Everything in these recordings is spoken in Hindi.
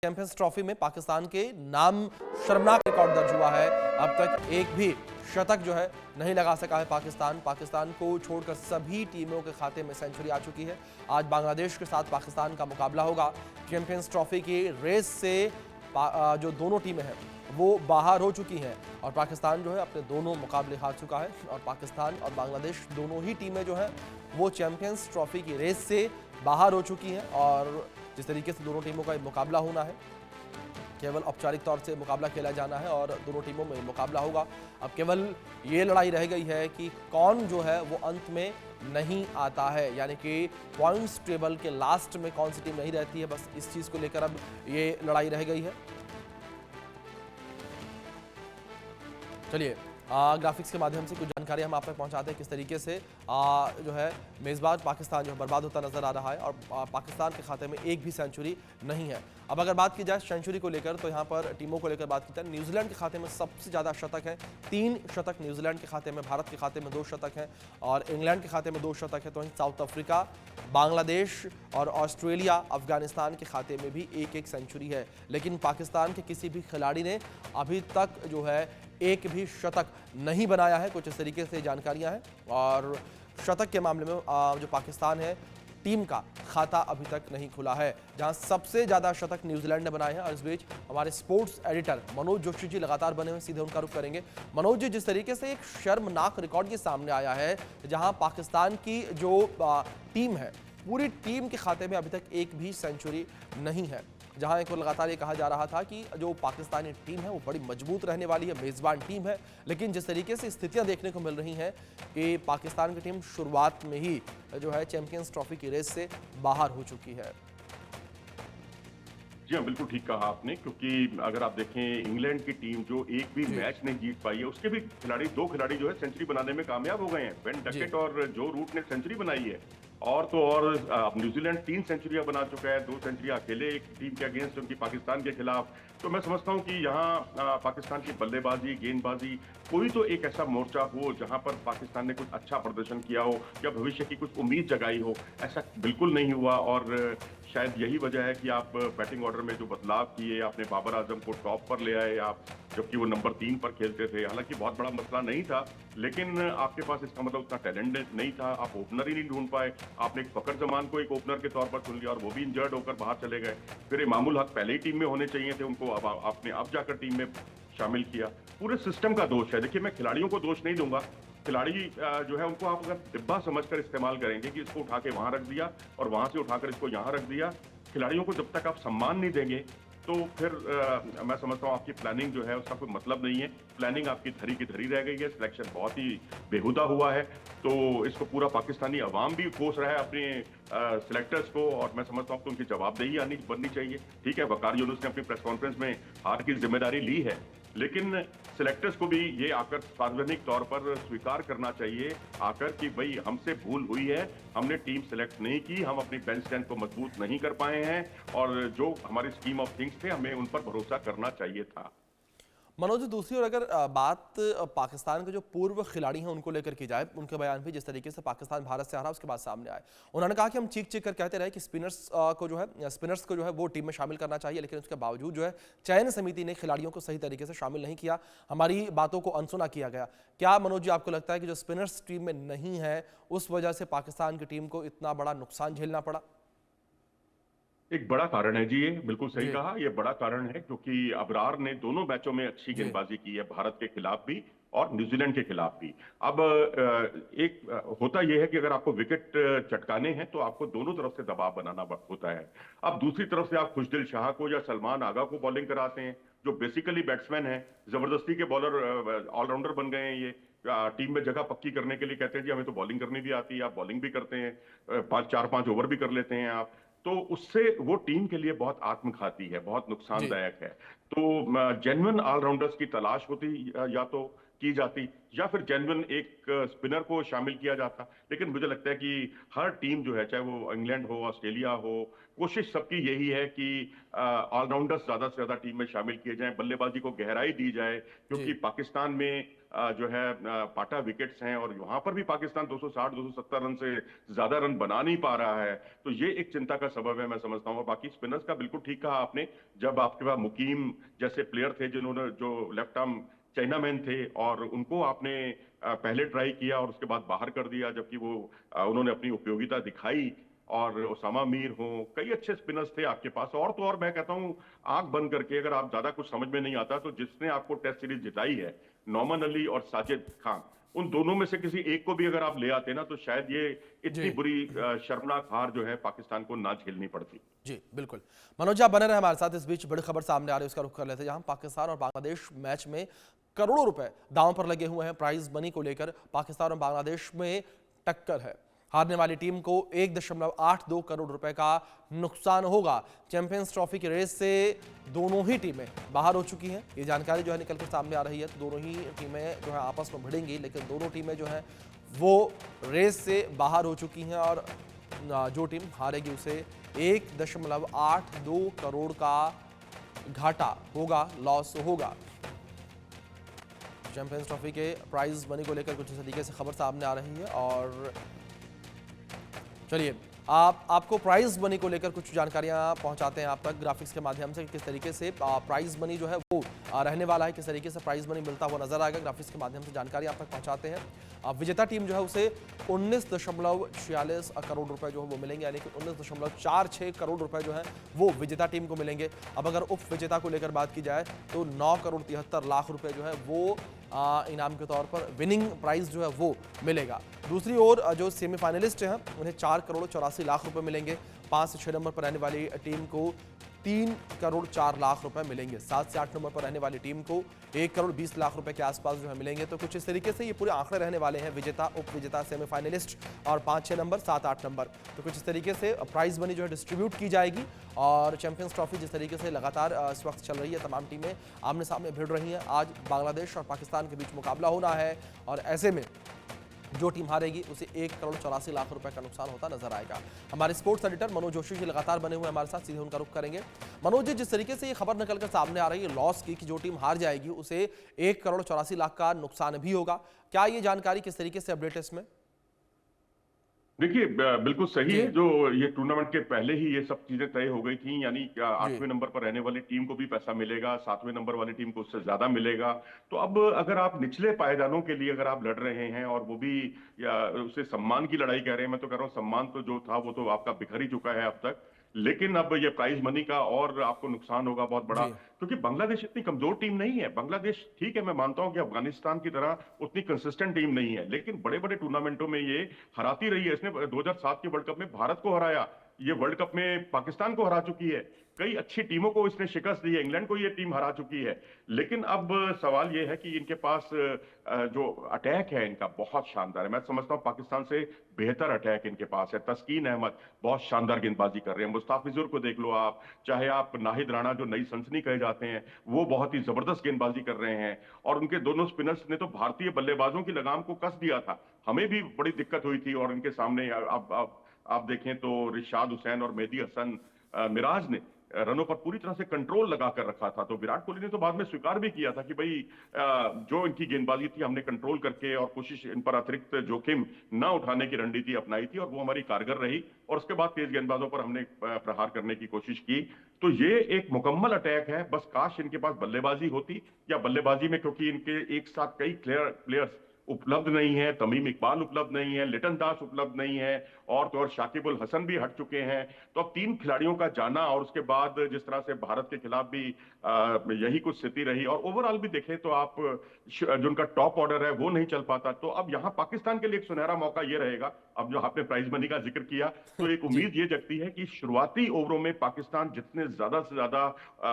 चैंपियंस ट्रॉफी में पाकिस्तान के नाम शर्मनाक रिकॉर्ड दर्ज हुआ है। अब तक एक भी शतक जो है नहीं लगा सका है पाकिस्तान को छोड़कर सभी टीमों के खाते में सेंचुरी आ चुकी है। आज बांग्लादेश के साथ पाकिस्तान का मुकाबला होगा। चैंपियंस ट्रॉफी की रेस से जो दोनों टीमें हैं वो बाहर हो चुकी हैं और पाकिस्तान जो है अपने दोनों मुकाबले हार चुका है और पाकिस्तान और बांग्लादेश दोनों ही टीमें जो हैं वो चैंपियंस ट्रॉफी की रेस से बाहर हो चुकी हैं। और जिस तरीके से दोनों टीमों का मुकाबला होना है, केवल औपचारिक तौर से मुकाबला खेला जाना है और दोनों टीमों में मुकाबला होगा। अब केवल ये लड़ाई रह गई है कि कौन जो है वो अंत में नहीं आता है, यानी कि पॉइंट्स टेबल के लास्ट में कौन सी टीम नहीं रहती है। बस इस चीज़ को लेकर अब ये लड़ाई रह गई है। चलिए ग्राफिक्स के माध्यम से कुछ जानकारी हम आप तक पहुंचाते हैं किस तरीके से जो है मेज़बान पाकिस्तान जो है बर्बाद होता नजर आ रहा है और पाकिस्तान के खाते में एक भी सेंचुरी नहीं है। अब अगर बात की जाए सेंचुरी को लेकर तो यहाँ पर टीमों को लेकर बात की जाए, न्यूजीलैंड के खाते में सबसे ज़्यादा शतक हैं, 3 शतक न्यूजीलैंड के खाते में, भारत के खाते में 2 शतक हैं और इंग्लैंड के खाते में 2 शतक हैं। तो वहीं साउथ अफ्रीका, बांग्लादेश और ऑस्ट्रेलिया, अफगानिस्तान के खाते में भी एक एक सेंचुरी है। लेकिन पाकिस्तान के किसी भी खिलाड़ी ने अभी तक जो है एक भी शतक नहीं बनाया है। कुछ इस तरीके से जानकारियां हैं और शतक के मामले में जो पाकिस्तान है टीम का खाता अभी तक नहीं खुला है, जहां सबसे ज्यादा शतक न्यूजीलैंड ने बनाए हैं। और इस बीच हमारे स्पोर्ट्स एडिटर मनोज जोशी जी लगातार बने हुए, सीधे उनका रुख करेंगे। मनोज जी, जिस तरीके से एक शर्मनाक रिकॉर्ड के सामने आया है, जहां पाकिस्तान की जो टीम है पूरी टीम के खाते में अभी तक एक भी सेंचुरी नहीं है, जहां एक और लगातार ये कहा जा रहा था कि जो पाकिस्तानी टीम है वो बड़ी मजबूत रहने वाली है, मेज़बान टीम है। लेकिन जिस तरीके से स्थितियां देखने को मिल रही हैं कि पाकिस्तान की टीम शुरुआत में ही जो है चैंपियंस ट्रॉफी की रेस से बाहर हो चुकी है। जी हाँ, बिल्कुल ठीक कहा आपने, क्योंकि अगर आप देखें इंग्लैंड की टीम जो एक भी मैच नहीं जीत पाई है, उसके भी दो खिलाड़ी जो है सेंचुरी बनाने में कामयाब हो गए हैं। बेन डकेट और जो रूट ने सेंचुरी बनाई है और तो और अब न्यूजीलैंड 3 सेंचुरियां बना चुका है, 2 सेंचुरियां अकेले एक टीम के अगेंस्ट उनकी पाकिस्तान के खिलाफ। तो मैं समझता हूं कि यहाँ पाकिस्तान की बल्लेबाजी, गेंदबाजी, कोई तो एक ऐसा मोर्चा हो जहां पर पाकिस्तान ने कुछ अच्छा प्रदर्शन किया हो या भविष्य की कुछ उम्मीद जगाई हो, ऐसा बिल्कुल नहीं हुआ। और शायद यही वजह है कि आप बैटिंग ऑर्डर में जो बदलाव किए, आपने बाबर आजम को टॉप पर ले आए आप, जबकि वो नंबर 3 पर खेलते थे। हालांकि बहुत बड़ा मसला नहीं था, लेकिन आपके पास इसका मतलब उतना टैलेंट नहीं था, आप ओपनर ही नहीं ढूंढ पाए। आपने फकर जमान को एक ओपनर के तौर पर चुन लिया और वो भी इंजर्ड होकर बाहर चले गए। फिर इमामुल हक पहले ही टीम में होने चाहिए थे, उनको अब आपने अब जाकर टीम में शामिल किया। पूरे सिस्टम का दोष है। देखिए, मैं खिलाड़ियों को दोष नहीं दूंगा, खिलाड़ी जो है उनको आप अगर डिब्बा समझकर इस्तेमाल करेंगे कि इसको उठा के वहां रख दिया और वहां से उठाकर इसको यहां रख दिया, खिलाड़ियों को जब तक आप सम्मान नहीं देंगे तो फिर मैं समझता हूँ आपकी प्लानिंग जो है उसका कोई मतलब नहीं है। प्लानिंग आपकी धरी की धरी रह गई है, सिलेक्शन बहुत ही बेहुदा हुआ है। तो इसको पूरा पाकिस्तानी अवाम भी कोस रहा है अपने सिलेक्टर्स को, और मैं समझता हूँ कि उनकी जवाबदेही बननी चाहिए। ठीक है, वकार यूनुस ने अपनी प्रेस कॉन्फ्रेंस में हार की जिम्मेदारी ली है, लेकिन सिलेक्टर्स को भी ये आकर सार्वजनिक तौर पर स्वीकार करना चाहिए आकर कि भाई हमसे भूल हुई है, हमने टीम सिलेक्ट नहीं की, हम अपनी बेंच स्ट्रेंथ को मजबूत नहीं कर पाए हैं और जो हमारी स्कीम ऑफ थिंग्स थे हमें उन पर भरोसा करना चाहिए था। मनोज, दूसरी ओर अगर बात पाकिस्तान के जो पूर्व खिलाड़ी हैं उनको लेकर की जाए, उनके बयान भी जिस तरीके से पाकिस्तान भारत से हारा उसके बाद सामने आए, उन्होंने कहा कि हम चीख चीख कर कहते रहे कि स्पिनर्स को जो है वो टीम में शामिल करना चाहिए, लेकिन उसके बावजूद जो है चयन समिति ने खिलाड़ियों को सही तरीके से शामिल नहीं किया, हमारी बातों को अनसुना किया गया। क्या मनोज जी आपको लगता है कि जो स्पिनर्स टीम में नहीं है उस वजह से पाकिस्तान की टीम को इतना बड़ा नुकसान झेलना पड़ा? एक बड़ा कारण है जी, ये बिल्कुल सही कहा, ये बड़ा कारण है क्योंकि अबरार ने दोनों मैचों में अच्छी गेंदबाजी की है, भारत के खिलाफ भी और न्यूजीलैंड के खिलाफ भी। अब होता यह है कि अगर आपको विकेट चटकाने हैं तो आपको दोनों तरफ से दबाव बनाना होता है। अब दूसरी तरफ से आप खुशदिल शाह को या सलमान आगा को बॉलिंग कराते हैं, जो बेसिकली बैट्समैन है, जबरदस्ती के बॉलर, ऑलराउंडर बन गए हैं ये। टीम में जगह पक्की करने के लिए कहते हैं जी हमें तो बॉलिंग करनी भी आती है, आप बॉलिंग भी करते हैं, 4-5 ओवर भी कर लेते हैं आप। तो उससे वो टीम के लिए बहुत आत्मघाती है, बहुत नुकसानदायक है। तो जेन्युइन ऑलराउंडर्स की तलाश होती या तो की जाती या फिर जेन्युइन एक स्पिनर को शामिल किया जाता। लेकिन मुझे लगता है कि हर टीम जो है, चाहे वो इंग्लैंड हो, ऑस्ट्रेलिया हो, कोशिश सबकी यही है कि ऑलराउंडर्स ज्यादा से ज्यादा टीम में शामिल किए जाएं, बल्लेबाजी को गहराई दी जाए, क्योंकि पाकिस्तान में जो है पाटा विकेट्स हैं, और वहां पर भी पाकिस्तान 260-270 रन से ज्यादा रन बना नहीं पा रहा है। तो ये एक चिंता का सबब है, मैं समझता हूँ। और बाकी स्पिनर्स का बिल्कुल ठीक कहा आपने, जब आपके पास मुकीम जैसे प्लेयर थे जिन्होंने जो लेफ्ट आर्म चाइनामैन थे, और उनको आपने पहले ट्राई किया और उसके बाद बाहर कर दिया, जबकि वो उन्होंने अपनी उपयोगिता दिखाई। और ओसामा मीर हो, कई अच्छे स्पिनर्स थे आपके पास। और तो और मैं कहता हूं, आंख बंद करके, अगर आप ज्यादा कुछ समझ में नहीं आता, तो जिसने आपको टेस्ट सीरीज जिताई है, नौमान अली और साजिद खान, उन दोनों में से किसी एक को भी अगर आप ले आते ना, तो शायद ये इतनी जी बुरी शर्मनाक हार जो है पाकिस्तान को ना झेलनी पड़ती। जी बिल्कुल। मनोज, आप बने रहे हमारे साथ। इस बीच बड़ी खबर सामने आ रही है, उसका रुख कर लेते हैं, जहां पाकिस्तान और बांग्लादेश मैच में करोड़ों रुपए दांव पर लगे हुए हैं। प्राइज मनी को लेकर पाकिस्तान और बांग्लादेश में टक्कर है। हारने वाली टीम को 1.82 करोड़ रुपए का नुकसान होगा। चैंपियंस ट्रॉफी की रेस से दोनों ही टीमें बाहर हो चुकी हैं। ये जानकारी जो है निकल कर सामने आ रही है। तो दोनों ही टीमें जो है आपस में भिड़ेंगी, लेकिन दोनों टीमें जो है वो रेस से बाहर हो चुकी हैं। और जो टीम हारेगी उसे 1.82 करोड़ का घाटा होगा, लॉस होगा। चैंपियंस ट्रॉफी के प्राइज मनी को लेकर कुछ इस तरीके से खबर सामने आ रही है। और चलिए आपको प्राइज मनी को लेकर कुछ जानकारियां पहुंचाते हैं आप तक ग्राफिक्स के माध्यम से, किस तरीके से प्राइज मनी जो है वो रहने वाला है, किस तरीके से प्राइज मनी मिलता हुआ नजर आएगा। ग्राफिक्स के माध्यम से जानकारी आप तक पहुंचाते हैं। विजेता टीम जो है उसे 19.46 करोड़ रुपए जो है वो मिलेंगे, यानी कि 19.46 करोड़ रुपए जो है वो विजेता टीम को मिलेंगे। अब अगर उप विजेता को लेकर बात की जाए तो 9.73 करोड़ रुपए जो है वो इनाम के तौर पर विनिंग प्राइज जो है वो मिलेगा। दूसरी ओर जो सेमीफाइनलिस्ट हैं उन्हें 4.84 करोड़ रुपए मिलेंगे। 5 से 6 नंबर पर रहने वाली टीम को 3.4 करोड़ रुपए मिलेंगे। 7 से 8 नंबर पर रहने वाली टीम को 1.20 करोड़ रुपए के आसपास जो है मिलेंगे। तो कुछ इस तरीके से ये पूरे आंकड़े रहने वाले हैं, विजेता, उप विजेता, सेमीफाइनलिस्ट और 5-6 नंबर, 7-8 नंबर। तो कुछ इस तरीके से प्राइज मनी जो है डिस्ट्रीब्यूट की जाएगी। और चैंपियंस ट्रॉफी जिस तरीके से लगातार इस वक्त चल रही है, तमाम टीमें आमने सामने भिड़ रही हैं। आज बांग्लादेश और पाकिस्तान के बीच मुकाबला होना है, और ऐसे में जो टीम हारेगी उसे 1.84 करोड़ रुपए का नुकसान होता नजर आएगा। हमारे स्पोर्ट्स एडिटर मनोज जोशी जी लगातार बने हुए हमारे साथ, सीधे उनका रुख करेंगे। मनोज जी, जिस तरीके से ये खबर निकलकर सामने आ रही है लॉस की, कि जो टीम हार जाएगी उसे 1.84 करोड़ का नुकसान भी होगा, क्या ये जानकारी किस तरीके से अपडेट है इसमें? देखिए, बिल्कुल सही जी है। जो ये टूर्नामेंट के पहले ही ये सब चीजें तय हो गई थी, यानी जी 8वें नंबर पर रहने वाली टीम को भी पैसा मिलेगा, 7वें नंबर वाली टीम को उससे ज्यादा मिलेगा। तो अब अगर आप निचले पायदानों के लिए अगर आप लड़ रहे हैं, और वो भी या उसे सम्मान की लड़ाई कह रहे हैं, मैं तो कह रहा हूँ सम्मान तो जो था वो तो आपका बिखर ही चुका है अब तक। लेकिन अब ये प्राइज मनी का और आपको नुकसान होगा बहुत बड़ा, जी क्योंकि बांग्लादेश इतनी कमजोर टीम नहीं है। बांग्लादेश ठीक है, मैं मानता हूं कि अफगानिस्तान की तरह उतनी कंसिस्टेंट टीम नहीं है, लेकिन बड़े बड़े टूर्नामेंटों में ये हराती रही है। इसने 2007 के वर्ल्ड कप में भारत को हराया, ये वर्ल्ड कप में पाकिस्तान को हरा चुकी है, कई अच्छी टीमों को इसने शिकस्त दी है, इंग्लैंड को ये टीम हरा चुकी है। लेकिन अब सवाल ये है कि इनके पास जो अटैक है इनका बहुत शानदार है। मैं समझता हूं पाकिस्तान से बेहतर अटैक इनके पास है। तस्कीन अहमद बहुत शानदार गेंदबाजी कर रहे हैं, मुस्ताफिजुर को देख लो आप, चाहे आप नाहिद राणा जो नई सनसनी कहे जाते हैं, वो बहुत ही जबरदस्त गेंदबाजी कर रहे हैं। और उनके दोनों स्पिनर्स ने तो भारतीय बल्लेबाजों की लगाम को कस दिया था, हमें भी बड़ी दिक्कत हुई थी। और इनके सामने आप देखें तो रिशाद हुसैन और मेहदी हसन मिराज ने रनों पर पूरी तरह से कंट्रोल लगा कर रखा था। तो विराट कोहली ने तो बाद में स्वीकार भी किया था कि भाई जो इनकी गेंदबाजी थी हमने कंट्रोल करके और कोशिश इन पर अतिरिक्त जोखिम न उठाने की रणनीति अपनाई थी, और वो हमारी कारगर रही। और उसके बाद तेज गेंदबाजों पर हमने प्रहार करने की कोशिश की। तो ये एक मुकम्मल अटैक है। बस काश इनके पास बल्लेबाजी होती, या बल्लेबाजी में क्योंकि इनके एक साथ कई प्लेयर्स उपलब्ध नहीं है, तमीम इकबाल उपलब्ध नहीं है, लिटन दास उपलब्ध नहीं है, और तो और शाकिब उल हसन भी हट चुके हैं। तो अब 3 खिलाड़ियों का जाना, और उसके बाद जिस तरह से भारत के खिलाफ भी यही कुछ स्थिति रही, और ओवरऑल भी देखें तो आप जो उनका टॉप ऑर्डर है वो नहीं चल पाता। तो अब यहाँ पाकिस्तान के लिए एक सुनहरा मौका ये रहेगा। अब जो आपने प्राइज मनी का जिक्र किया, तो एक जी उम्मीद ये जगती है कि शुरुआती ओवरों में पाकिस्तान जितने ज्यादा से ज्यादा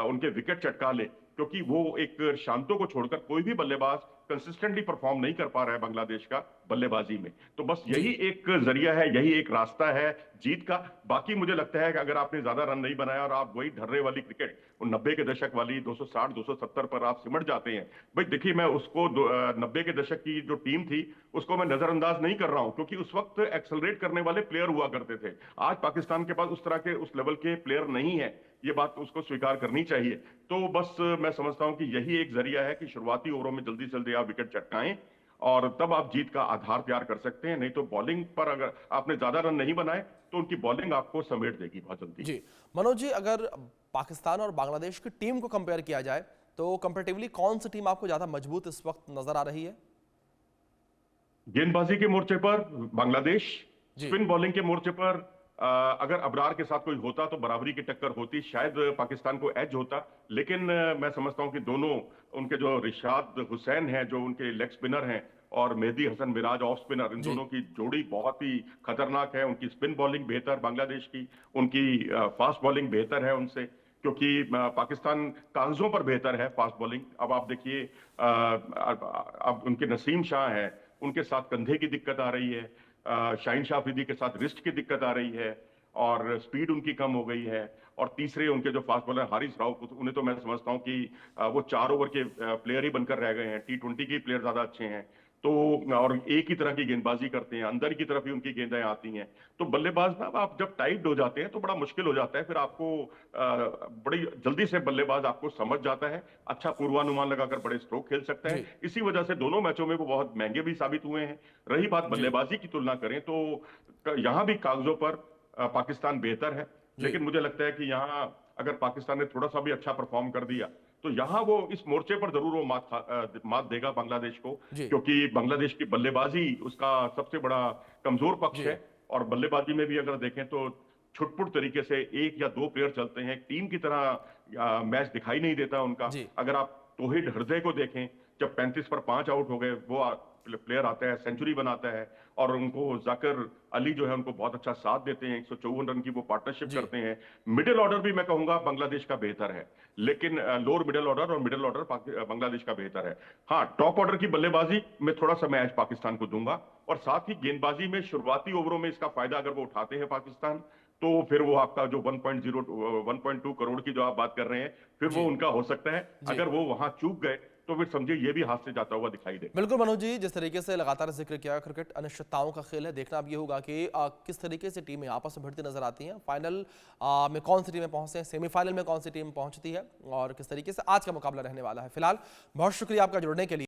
उनके विकेट चटका ले, क्योंकि वो एक शांतो को छोड़कर कोई भी बल्लेबाज कंसिस्टेंटली परफॉर्म नहीं कर पा रहा है बांग्लादेश का, बल्लेबाजी में। तो बस जी। यही एक जरिया है, यही एक रास्ता है जीत का। बाकी मुझे लगता है कि अगर आपने ज्यादा रन नहीं बनाया और आप वही ढर्रे वाली क्रिकेट, 90 के दशक वाली 260 270 पर आप सिमट जाते हैं, भाई देखिए मैं उसको 90 के दशक की जो टीम थी उसको मैं नजरअंदाज नहीं कर रहा हूं, क्योंकि उस वक्त एक्सलरेट करने वाले प्लेयर हुआ करते थे। आज पाकिस्तान के पास उस तरह के उस लेवल के प्लेयर नहीं है, ये बात उसको स्वीकार करनी चाहिए। तो बस मैं समझता हूं कि यही एक जरिया है कि शुरुआती ओवरों में जल्दी से जल्दी आप विकेट चटकाएं और तब आप जीत का आधार तैयार कर सकते हैं। नहीं तो बॉलिंग पर अगर आपने ज्यादा रन नहीं बनाए तो उनकी बॉलिंग आपको समेट देगी बहुत जल्दी। जी मनोज जी, अगर पाकिस्तान और बांग्लादेश की टीम को कंपेयर किया जाए तो कंपैरेटिवली कौन सी टीम आपको ज्यादा मजबूत इस वक्त नजर आ रही है? गेंदबाजी के मोर्चे पर बांग्लादेश, जी। स्पिन बॉलिंग के मोर्चे पर अगर अबरार के साथ कोई होता तो बराबरी की टक्कर होती, शायद पाकिस्तान को एज होता। लेकिन मैं समझता हूं कि दोनों, उनके जो रिशाद हुसैन हैं जो उनके लेग स्पिनर हैं और मेहदी हसन मिराज ऑफ स्पिनर, इन जी। दोनों की जोड़ी बहुत ही खतरनाक है। उनकी स्पिन बॉलिंग बेहतर बांग्लादेश की, उनकी फास्ट बॉलिंग बेहतर है उनसे, क्योंकि पाकिस्तान कागजों पर बेहतर है फास्ट बॉलिंग। अब आप देखिए अब उनके नसीम शाह हैं, उनके साथ कंधे की दिक्कत आ रही है, शाहीन शाह अफरीदी के साथ रिस्ट की दिक्कत आ रही है और स्पीड उनकी कम हो गई है। और तीसरे उनके जो फास्ट बॉलर हारिस राव, उन्हें तो मैं समझता हूं कि वो 4 ओवर के प्लेयर ही बनकर रह गए हैं। T20 के प्लेयर ज्यादा अच्छे हैं। तो और एक ही तरह की गेंदबाजी करते हैं, अंदर की तरफ ही उनकी गेंदें आती हैं। तो बल्लेबाज ना आप जब टाइट हो जाते हैं तो बड़ा मुश्किल हो जाता है, फिर आपको बड़ी जल्दी से बल्लेबाज आपको समझ जाता है, अच्छा पूर्वानुमान लगाकर बड़े स्ट्रोक खेल सकता जी। है। इसी वजह से दोनों मैचों में वो बहुत महंगे भी साबित हुए हैं। रही बात जी। बल्लेबाजी की तुलना करें तो यहां भी कागजों पर पाकिस्तान बेहतर है, जी। लेकिन मुझे लगता है कि यहां अगर पाकिस्तान ने थोड़ा सा भी अच्छा परफॉर्म कर दिया तो यहां वो इस मोर्चे पर जरूर वो मात देगा बांग्लादेश को, जी। क्योंकि बांग्लादेश की बल्लेबाजी उसका सबसे बड़ा कमजोर पक्ष जी। है। और बल्लेबाजी में भी अगर देखें तो छुटपुट तरीके से एक या दो प्लेयर चलते हैं, टीम की तरह मैच दिखाई नहीं देता उनका। जी। अगर आप तौहीद हरजे को देखें, जब 35 पर 5 आउट हो गए, वो प्लेयर आता है, सेंचुरी बनाता है और उनको जाकिर अली जो है उनको बहुत अच्छा साथ देते हैं, 154 रन की वो पार्टनरशिप जी। करते हैं। मिडिल ऑर्डर भी मैं कहूंगा बांग्लादेश का बेहतर है, लेकिन लोअर मिडिल ऑर्डर और मिडिल ऑर्डर बांग्लादेश का बेहतर है। हाँ, टॉप ऑर्डर की बल्लेबाजी में थोड़ा सा मैं एज पाकिस्तान को दूंगा, और साथ ही गेंदबाजी में शुरुआती ओवरों में इसका फायदा अगर वो उठाते हैं पाकिस्तान, तो फिर वो आपका जो 1.2 करोड़ की जो आप बात कर रहे हैं, फिर वो जी। उनका हो सकता है। जी। अगर वो वहां चूक गए तो फिर समझिए ये भी हाथ से जाता हुआ दिखाई दे। बिल्कुल मनोज जी, जिस तरीके से लगातार जिक्र किया, क्रिकेट अनिश्चितताओं का खेल है। देखना अब ये होगा कि किस तरीके से टीमें आपस में भिड़ती नजर आती हैं, फाइनल में कौन सी टीमें पहुंचते हैं, सेमीफाइनल में कौन सी टीम पहुंचती है और किस तरीके से आज का मुकाबला रहने वाला है। फिलहाल बहुत शुक्रिया आपका जुड़ने के लिए।